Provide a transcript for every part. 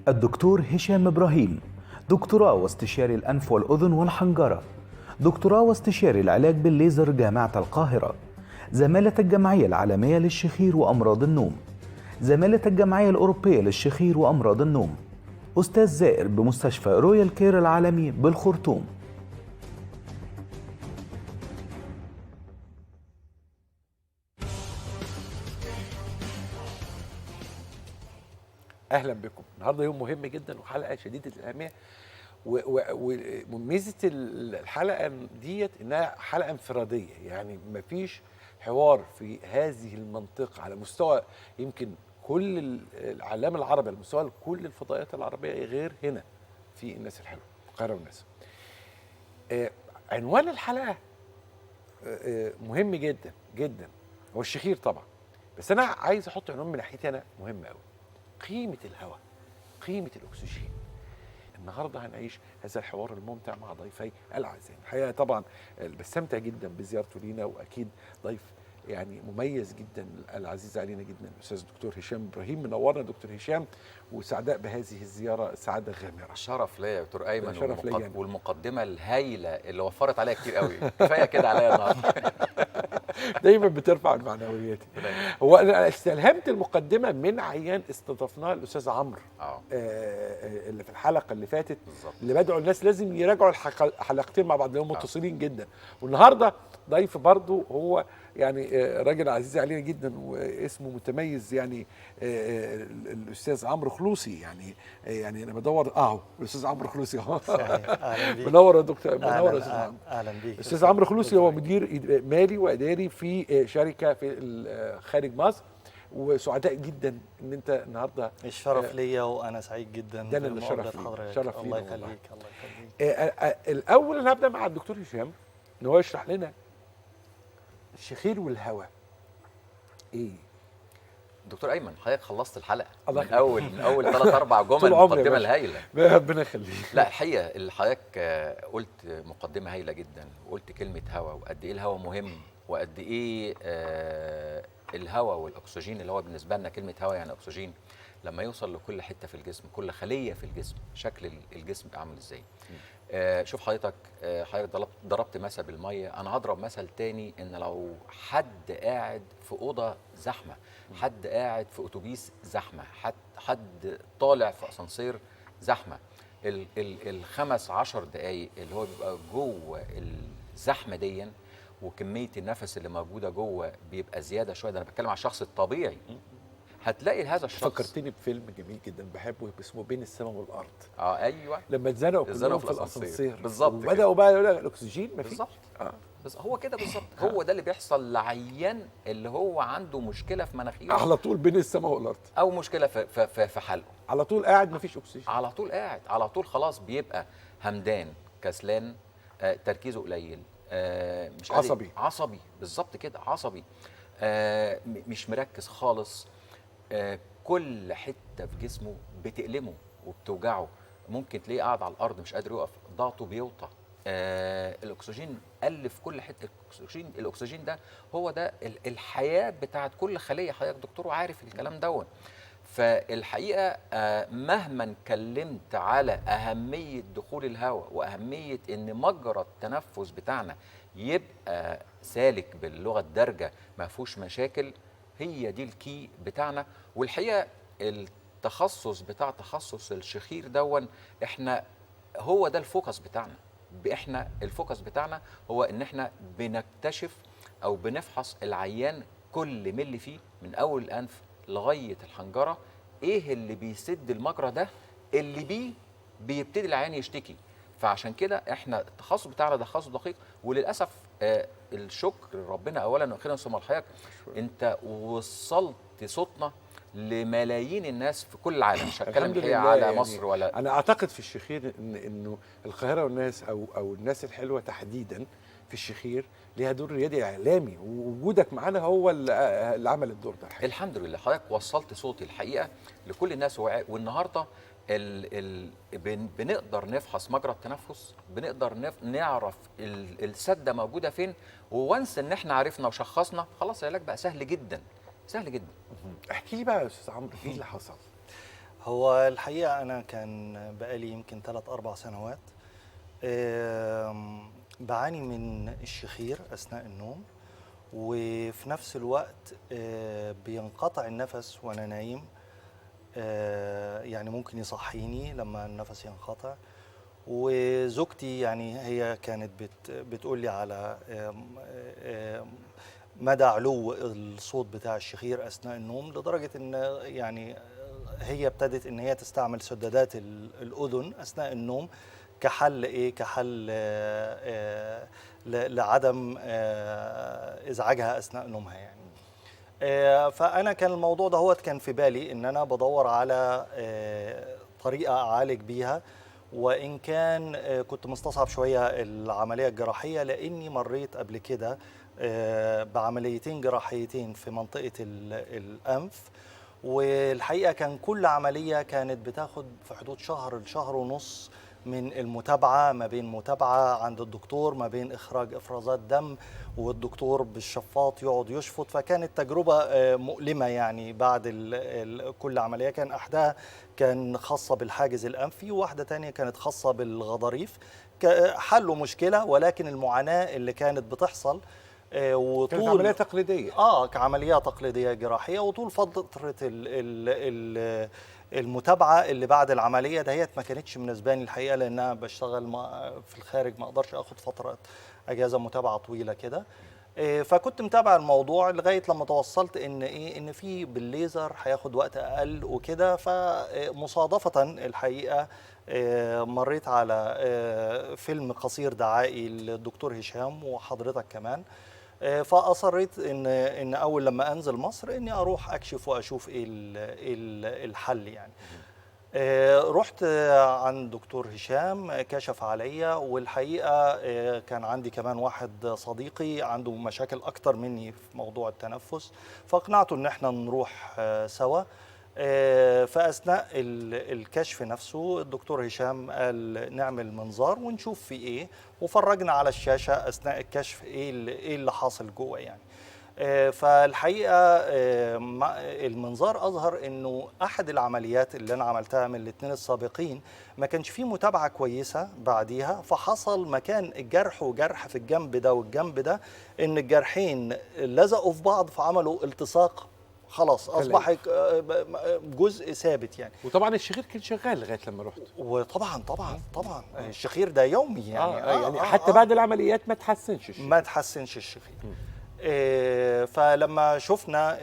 الدكتور هشام إبراهيم، دكتوراه واستشاري الأنف والأذن والحنجرة، دكتوراه واستشاري العلاج بالليزر جامعة القاهرة، زمالة الجمعية العالمية للشخير وأمراض النوم، زمالة الجمعية الأوروبية للشخير وأمراض النوم، أستاذ زائر بمستشفى رويال كير العالمي بالخرطوم. اهلا بكم. النهارده يوم مهم جدا وحلقه شديده الاهميه، وميزه الحلقه ديت انها حلقه انفراديه، يعني مفيش حوار في هذه المنطقه على مستوى يمكن كل العالم العربي، على مستوى كل الفضائيات العربيه، غير هنا في الناس الحلوه القاهره والناس. عنوان الحلقه مهم جدا جدا، هو الشخير طبعا، بس انا عايز احط عنوان من ناحيتي انا مهم قوي: قيمة الهواء، قيمة الأكسجين. النهارده هنعيش هذا الحوار الممتع مع ضيفي الأعزاء. الحقيقة طبعا بستمتع جدا بزيارته لينا، وأكيد ضيف يعني مميز جدا، العزيز علينا جدا الأستاذ الدكتور هشام إبراهيم. منورنا دكتور هشام، وسعداء بهذه الزيارة سعادة غامرة. شرف ليا يا دكتور أيمن، شرف ليا. والمقدمة الهايلة اللي وفرت عليا كتير قوي. كفاية كده عليا النهارده. دايما بترفع المعنويات. هو انا استلهمت المقدمه من عيان استضفناه الاستاذ عمرو اللي في الحلقه اللي فاتت بالزبط. اللي بدعوا الناس لازم يراجعوا الحلقتين مع بعض لانهم متصلين جدا. والنهارده ضيف برضو هو يعني راجل عزيز علينا جدا واسمه متميز، يعني الاستاذ عمرو خلوصي. يعني انا بدور الاستاذ عمرو خلوصي اهو. منور يا دكتور، منور يا استاذ عمرو. اهلا بيك. الاستاذ عمرو خلوصي هو مدير مالي واداري في شركه في خارج مصر، وسعداء جدا ان انت النهارده. الشرف ليا، وانا سعيد جدا. ده اللي شرف لي. شرف الله لينا. يخليك الله يخليك. الاول انا هبدا مع الدكتور هشام ان هو يشرح لنا الشخير والهواء ايه. دكتور أيمن، حضرتك خلصت الحلقة الله من أول 3-4 جمل المقدمة الهايلة. ربنا يخليك. لا الحقيقة اللي حضرتك قلت مقدمة هايلة جدا، وقلت كلمة هوا، وقد إيه الهوا مهم، وقد إيه الهوا والأكسجين اللي هو بالنسبة لنا كلمة هوا يعني أكسجين، لما يوصل لكل حتة في الجسم، كل خلية في الجسم، شكل الجسم عامل إزاي. شوف حضرتك ضربت مثل بالميه، انا هضرب مثل تاني. ان لو حد قاعد في اوضه زحمه، حد قاعد في اتوبيس زحمه، حد طالع في اسانسير زحمه، ال15 دقايق اللي هو بيبقى جوه الزحمه دي، وكميه النفس اللي موجوده جوه بيبقى زياده شويه. ده انا بتكلم على الشخص الطبيعي. هتلاقي هذا الشخص. فكرتني بفيلم جميل جدا بحبه اسمه بين السماء والارض. ايوه، لما اتزنقوا كلهم في الاسانسير بالظبط، وبداوا بقى يقول لك الاكسجين مفيش. بالظبط. بس هو كده بالظبط. هو ده اللي بيحصل لعيان اللي هو عنده مشكله في مناخيره، على طول بين السماء والارض، او مشكله في حلقه، على طول قاعد مفيش اكسجين، على طول قاعد، على طول خلاص بيبقى همدان، كسلان، تركيزه قليل، مش عصبي بالظبط كده، عصبي، مش مركز خالص، كل حته في جسمه بتألمه وبتوجعه. ممكن تلاقيه قاعد على الارض مش قادر يقف، ضغطه بيوطى. الاكسجين قل في كل حته. الاكسجين ده هو ده الحياه بتاعت كل خليه. حضرتك دكتور وعارف الكلام دون. فالحقيقه مهما اتكلمت على اهميه دخول الهواء، واهميه ان مجرى التنفس بتاعنا يبقى سالك باللغه الدارجه ما فيهوش مشاكل، هي دي الكي بتاعنا. والحقيقه التخصص بتاع تخصص الشخير دون، احنا هو ده الفوكس بتاعنا. احنا الفوكس بتاعنا هو ان احنا بنكتشف او بنفحص العيان كل ملي فيه، من اول الانف لغايه الحنجره، ايه اللي بيسد المجرى ده اللي بيه بيبتدي العيان يشتكي. فعشان كده احنا التخصص بتاعنا ده تخصص دقيق. وللاسف الشكر ربنا اولا واخيرا ثم الحياه، انت وصلت صوتنا لملايين الناس في كل العالم. مش هتكلم الحقيقه على يعني مصر ولا. انا اعتقد في الشخير انه القاهره والناس او الناس الحلوه تحديدا في الشخير ليها دور ريادي اعلامي، ووجودك معانا هو اللي عمل الدور ده. الحمد لله حضرتك وصلت صوتي الحقيقه لكل الناس. والنهارده بنقدر نفحص مجرى التنفس، بنقدر نعرف السده موجوده فين، وونس ان احنا عرفنا وشخصنا خلاص العلاج بقى سهل جدا، سهل جدا. احكي لي بقى يا استاذ عمرو ايه اللي حصل. هو الحقيقة أنا كان بقالي يمكن 3-4 سنوات بعاني من الشخير أثناء النوم، وفي نفس الوقت بينقطع النفس وأنا نايم. يعني ممكن يصحيني لما النفس ينقطع. وزوجتي يعني هي كانت بتقول لي على مدى علو الصوت بتاع الشخير أثناء النوم، لدرجة إن يعني هي ابتدت إن هي تستعمل سدادات الأذن أثناء النوم كحل كحل لعدم إزعاجها أثناء نومها يعني. فأنا كان الموضوع ده كان في بالي إن أنا بدور على طريقة أعالج بيها، وإن كان كنت مستصعب شوية العملية الجراحية، لأني مريت قبل كده بعمليتين جراحيتين في منطقة الأنف. والحقيقة كان كل عملية كانت بتاخد في حدود شهر لشهر ونص من المتابعة، ما بين متابعة عند الدكتور، ما بين إخراج إفرازات دم، والدكتور بالشفاط يقعد يشفط. فكانت تجربة مؤلمة يعني. بعد كل عملية كان أحدها كان خاصة بالحاجز الأنفي، وواحدة تانية كانت خاصة بالغضاريف. حلوا مشكلة، ولكن المعاناة اللي كانت بتحصل وطول كانت عملية تقليدية كعملية تقليدية جراحية، وطول فترة المتابعة اللي بعد العملية دهيت ما كانتش مناسباني الحقيقة، لأنها بشتغل في الخارج، ما أقدرش أخد فترة أجازة متابعة طويلة كده. فكنت متابع الموضوع لغاية لما توصلت إن في بالليزر هياخد وقت أقل وكده. فمصادفة الحقيقة مريت على فيلم قصير دعائي للدكتور هشام وحضرتك كمان. فأصريت إن أول لما أنزل مصر إني أروح أكشف وأشوف إيه الحل يعني. رحت عند دكتور هشام، كشف عليا، والحقيقة كان عندي كمان واحد صديقي عنده مشاكل أكتر مني في موضوع التنفس، فاقنعته إن احنا نروح سوا. فأثناء الكشف نفسه الدكتور هشام قال نعمل منظار ونشوف في إيه، وفرجنا على الشاشة أثناء الكشف إيه اللي حاصل جوه يعني. فالحقيقة المنظار أظهر أنه أحد العمليات اللي أنا عملتها من الاثنين السابقين ما كانش فيه متابعة كويسة بعديها، فحصل مكان الجرح وجرح في الجنب ده والجنب ده، أن الجرحين لزقوا في بعض فعملوا التصاق، خلاص أصبح جزء ثابت يعني. وطبعا الشخير كان شغال لغاية لما رحت. وطبعا الشخير ده يومي يعني. يعني حتى بعد العمليات ما تحسنش الشخير. ما تحسنش الشخير. فلما شفنا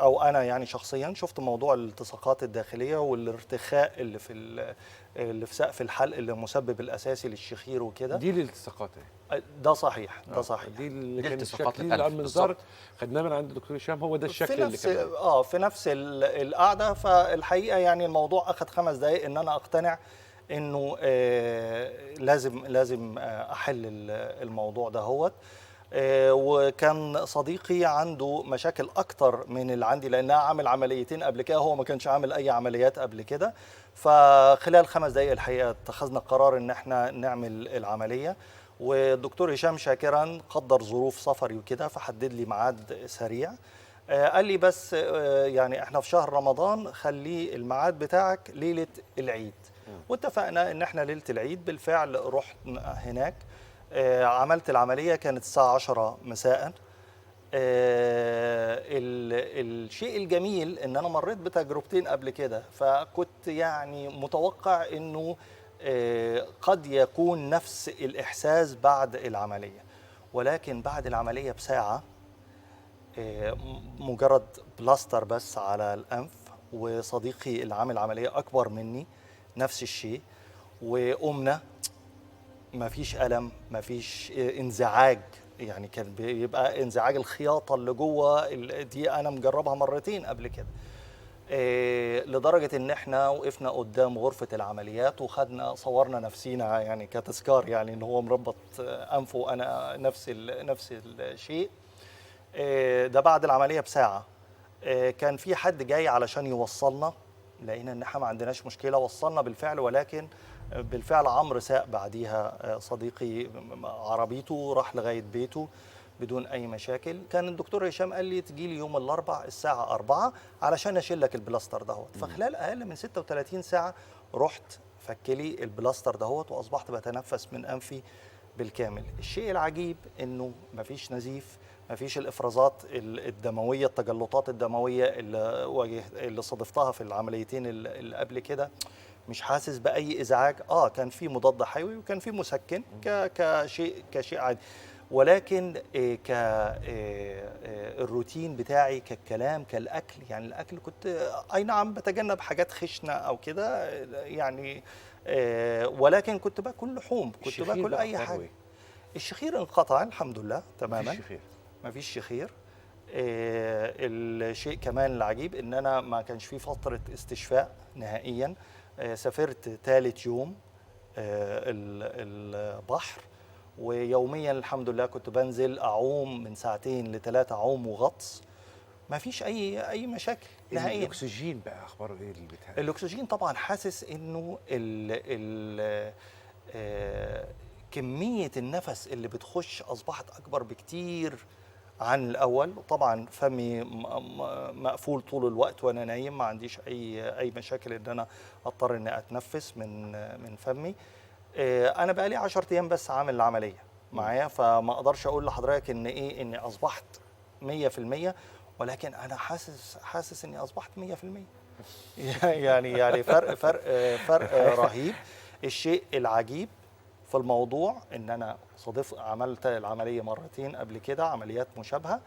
او انا يعني شخصيا شفت موضوع الالتصاقات الداخليه والارتخاء اللي في سقف الحلق اللي مسبب الاساسي للشخير وكده. دي الالتصاقات ده صحيح. دي اللي كان التصاقات الشكل المنظار خدناه من عند الدكتور هشام، هو ده الشكل اللي كان في نفس القعده. فالحقيقه يعني الموضوع اخذ 5 دقائق ان انا اقتنع انه لازم احل الموضوع ده وكان صديقي عنده مشاكل اكتر من اللي عندي، لانها عامل عمليتين قبل كده، هو ما كانش عامل اي عمليات قبل كده. فخلال 5 دقائق الحقيقه اتخذنا القرار ان احنا نعمل العمليه. والدكتور هشام شاكرا قدر ظروف سفري وكده، فحدد لي ميعاد سريع. قال لي بس يعني احنا في شهر رمضان، خليه الميعاد بتاعك ليله العيد. واتفقنا ان احنا ليله العيد بالفعل رحت هناك. عملت العملية كانت الساعة 10 مساء. الشيء الجميل ان انا مريت بتجربتين قبل كده، فكنت يعني متوقع انه قد يكون نفس الاحساس بعد العملية، ولكن بعد العملية بساعة مجرد بلاستر بس على الانف، وصديقي اللي عامل عملية اكبر مني نفس الشيء، وقمنا ما فيش ألم، ما فيش انزعاج. يعني كان بيبقى انزعاج الخياطة اللي جوه دي أنا مجربها مرتين قبل كده. لدرجة إن إحنا وقفنا قدام غرفة العمليات صورنا نفسينا يعني كتذكار، يعني إن هو مربط أنفه وأنا نفس الشيء. ده بعد العملية بساعة. كان في حد جاي علشان يوصلنا، لقينا إن إحنا ما عندناش مشكلة، وصلنا بالفعل. ولكن بالفعل عمرو ساق بعديها صديقي عربيته راح لغاية بيته، بدون اي مشاكل. كان الدكتور هشام قال لي تجي لي يوم الاربعاء الساعه 4 علشان اشيل لك البلاستر دهوت. فخلال اقل من 36 ساعه رحت فكلي البلاستر دهوت واصبحت بتنفس من انفي بالكامل. الشيء العجيب انه مفيش نزيف، مفيش الافرازات الدمويه، التجلطات الدمويه اللي صادفتها في العمليتين اللي قبل كده. مش حاسس باي ازعاج. كان في مضاد حيوي وكان في مسكن كشيء عادي، ولكن الروتين بتاعي كالكلام كالاكل، يعني الاكل كنت اي نعم بتجنب حاجات خشنه او كده يعني، ولكن كنت باكل لحوم، كنت باكل اي حاجه. الشخير انقطع الحمد لله تماما، مفيش شخير. الشيء كمان العجيب ان انا ما كانش في فتره استشفاء نهائيا. سافرت ثالث يوم البحر، ويوميا الحمد لله كنت بنزل اعوم من 2 ل3 عوم وغطس، ما فيش اي مشاكل نهائيا. الاكسجين بقى اخباره ايه اللي بتاع؟ الاكسجين طبعا حاسس انه كميه النفس اللي بتخش اصبحت اكبر بكتير عن الاول. طبعا فمي مقفول طول الوقت وانا نايم، ما عنديش اي مشاكل ان انا اضطر اني اتنفس من فمي. انا بقالي 10 ايام بس عامل العمليه معايا، فما اقدرش اقول لحضرتك اني اصبحت 100%، ولكن انا حاسس اني اصبحت 100%. يعني فرق رهيب. الشيء العجيب في الموضوع ان انا عملت العمليه مرتين قبل كده، عمليات مشابهه.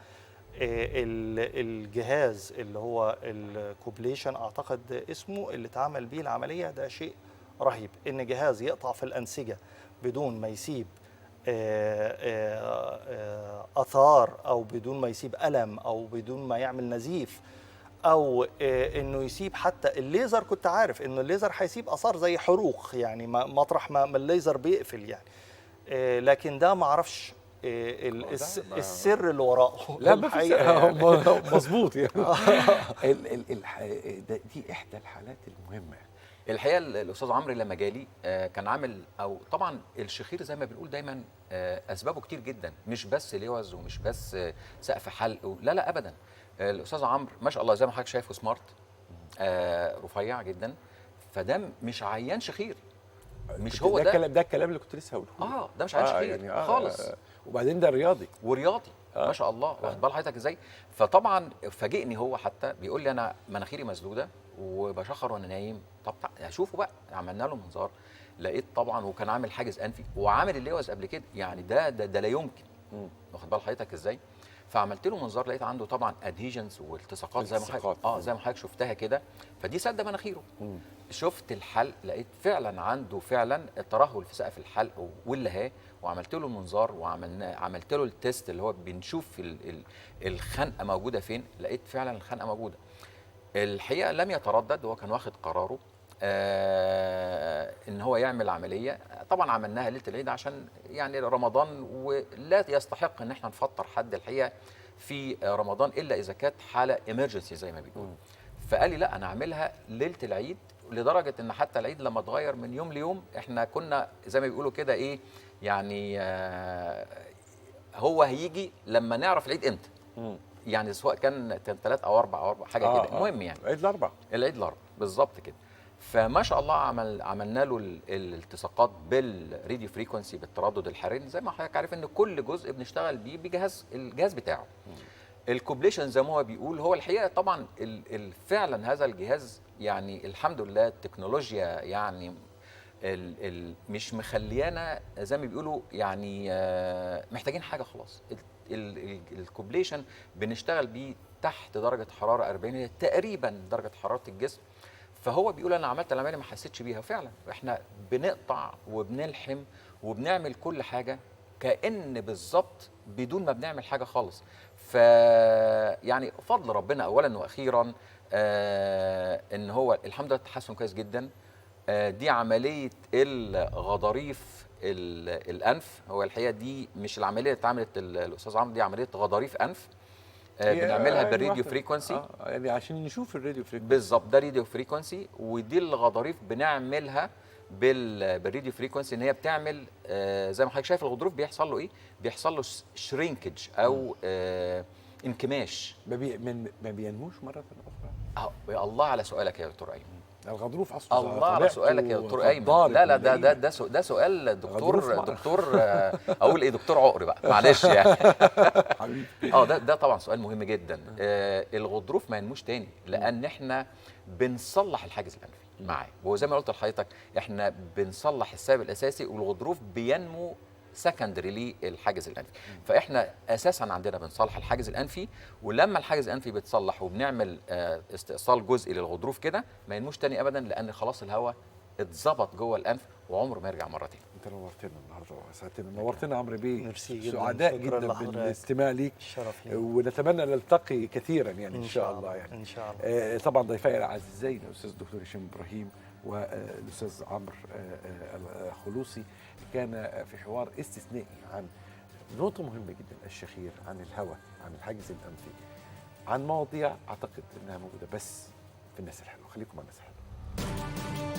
الجهاز اللي هو الكوبليشن اعتقد اسمه، اللي اتعمل بيه العمليه، ده شيء رهيب. ان جهاز يقطع في الانسجه بدون ما يسيب اثار، او بدون ما يسيب الم، او بدون ما يعمل نزيف، او انه يسيب حتى الليزر. كنت عارف انه الليزر هيسيب اثار زي حروق يعني مطرح ما الليزر بيقفل يعني، لكن ده ما اعرفش السر اللي وراءه. لا مظبوط يعني. دي احدى الحالات المهمه. الحقيقه الاستاذ عمرو لما جالي كان عامل، او طبعا الشخير زي ما بنقول دايما اسبابه كتير جدا، مش بس لوز ومش بس سقف حلق، لا ابدا. الاستاذ عمرو ما شاء الله زي ما حضرتك شايفه سمارت، رفيع جدا، فده مش عيان شخير، مش هو ده الكلام اللي كنت لسه هقوله. ده مش عيان شخير يعني خالص. وبعدين ده رياضي ما شاء الله. واخد بال حضرتك ازاي؟ فطبعا فاجئني هو، حتى بيقول لي انا مناخيري مسدوده وبشخر وانا نايم. طب اشوفه بقى. عملنا له منظار، لقيت طبعا، وكان عامل حاجز انفي وعامل اللوز قبل كده، يعني ده لا يمكن. واخد بال حضرتك ازاي؟ فعملت له منظار، لقيت عنده طبعا ادهيجنز والتصاقات زي ما حضرتك زي ما حضرتك شفتها كده، فدي سد مناخيره. شفت الحلق، لقيت فعلا عنده فعلا ترهل في سقف الحلق واللهاه، وعملت له المنظار عملت له التيست اللي هو بنشوف الخنقه موجوده فين، لقيت فعلا الخنقه موجوده. الحقيقه لم يتردد، هو كان واخد قراره ان هو يعمل عمليه. طبعا عملناها ليله العيد عشان يعني رمضان، ولا يستحق ان احنا نفطر حد الحقيقه في رمضان الا اذا كانت حاله ايمرجنسي زي ما بيقولوا. فقال لي لا، انا اعملها ليله العيد، لدرجه ان حتى العيد لما اتغير من يوم ليوم، احنا كنا زي ما بيقولوا كده ايه يعني، هو هيجي لما نعرف العيد امتى. يعني سواء كان 3 أو 4 أو 4 حاجه كده. المهم يعني العيد الاربعاء بالظبط كده. فما شاء الله عملنا له الالتصاقات بالراديو فريكونسي، بالتردد الحراري، زي ما حضرتك عارف ان كل جزء بنشتغل بيه الجهاز بتاعه. الكوبليشن زي ما هو بيقول، هو الحقيقه طبعا فعلا هذا الجهاز يعني الحمد لله التكنولوجيا يعني مش مخليانا زي ما بيقولوا يعني محتاجين حاجه خلاص. الكوبليشن بنشتغل بيه تحت درجه حراره 40 تقريبا درجه حراره الجسم. فهو بيقول انا عملت العمليه ما حسيتش بيها، فعلا احنا بنقطع وبنلحم وبنعمل كل حاجه كأن بالظبط بدون ما بنعمل حاجه خالص. ف يعني فضل ربنا اولا واخيرا ان هو الحمد لله التحسن كويس جدا. دي عمليه الغضاريف الانف. هو الحقيقه دي مش العمليه اللي اتعملت الاستاذ عمرو، دي عمليه غضاريف انف بنعملها بالراديو فريكونسي. يعني عشان نشوف الراديو فريكونسي بالظبط، ده راديو فريكونسي. ودي الغضاريف بنعملها بالراديو فريكونسي ان هي بتعمل زي ما حضرتك شايف الغضروف بيحصل له ايه؟ بيحصل له شرينكج او انكماش. ما بينموش مره اخرى. الله على سؤالك يا دكتور ايمن. الغضروف اصلا الله على سؤالك يا دكتور ايمن. لا ده سؤال دكتور اقول ايه، دكتور عقر بقى، معلش يعني. حبيبي. ده طبعا سؤال مهم جدا. الغضروف ما ينموش تاني لان احنا بنصلح الحاجز الانفي معاه، وهو زي ما قلت لحضرتك احنا بنصلح السبب الاساسي، والغضروف بينمو سكندري للحاجز الانفي. فاحنا اساسا عندنا بنصلح الحاجز الانفي، ولما الحاجز الانفي بيتصلح وبنعمل استئصال جزئي للغضروف كده ما ينموش تاني ابدا، لان خلاص الهواء اتظبط جوه الانف وعمره ما يرجع مره تاني. انت نورتنا النهارده وسعدتنا، نورتنا عمرو بيه. ميرسي جدا، سعداء جدا بالاستماع ليك. شرف لي. ونتمنى نلتقي كثيرا يعني ان شاء الله يعني. ان شاء الله. طبعا ضيفي الاعزائي الاستاذ الدكتور هشام ابراهيم والاستاذ عمرو الخلوصي، كان في حوار استثنائي عن نقطة مهمة جدا، الشخير، عن الهواء، عن الحاجز الأنفي، عن مواضيع أعتقد أنها موجودة بس في الناس الحلوة. خليكم مع الناس الحلوة.